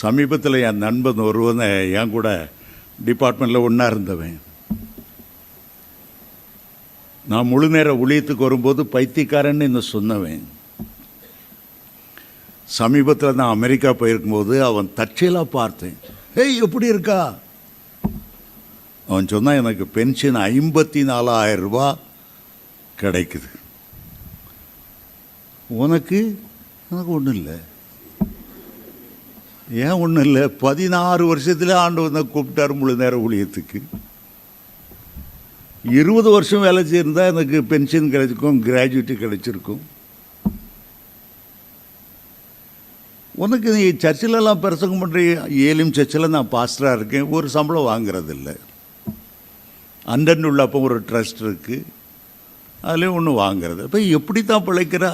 சமீபத்தில் என் நண்பன் ஒருவனை என் கூட டிபார்ட்மெண்ட்டில் ஒன்றா இருந்தவன். நான் முழு நேர ஊழியத்துக்கு வரும்போது பைத்தியக்காரன்னு என்ன சொன்னவன். சமீபத்தில் நான் அமெரிக்கா போயிருக்கும்போது அவன் தற்செயலாக பார்த்தேன். ஏய், எப்படி இருக்கா? அவன் சொன்னான், எனக்கு பென்ஷன் 54,000 ரூபா கிடைக்குது. உனக்கு? எனக்கு ஒன்றும் இல்லை. ஏன் ஒன்றும் இல்லை? 16 வருஷத்தில் ஆண்டவனை கூப்பிட்டார் முழு நேர ஊழியத்துக்கு. 20 வருஷம் வேலை செய்யிருந்தா எனக்கு பென்ஷன் கிடைச்சிருக்கும், கிராஜுவேட்டி கிடைச்சிருக்கும். உனக்கு நீ சர்ச்சிலெல்லாம் பிரசங்கம் பண்ணுற, ஏலிம் சர்ச்சில் நான் பாஸ்டராக இருக்கேன், ஒரு சம்பளம் வாங்கிறதில்ல. அண்டன் உள்ள அப்போ ஒரு ட்ரஸ்ட் இருக்குது, அதுலேயும் ஒன்றும் வாங்கிறது. இப்போ எப்படி தான் பிழைக்கிறா?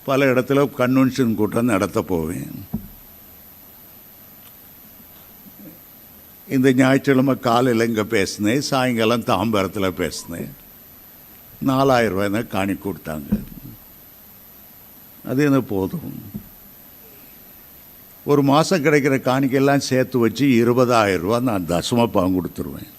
பல இடத்துல கன்வென்ஷன் கூட்டம் நடத்த போவேன். இந்த ஞாயிற்றுக்கிழமை காலையில் இங்கே பேசினேன், சாயங்காலம் தாம்பரத்தில் பேசினேன். 4,000 ரூபாய் தான் காணி கொடுத்தாங்க. அது என்ன போதும்? ஒரு மாதம் கிடைக்கிற காணிக்கெல்லாம் சேர்த்து வச்சு 20,000 ரூபா நான் தசம பங்கு கொடுத்துருவேன்.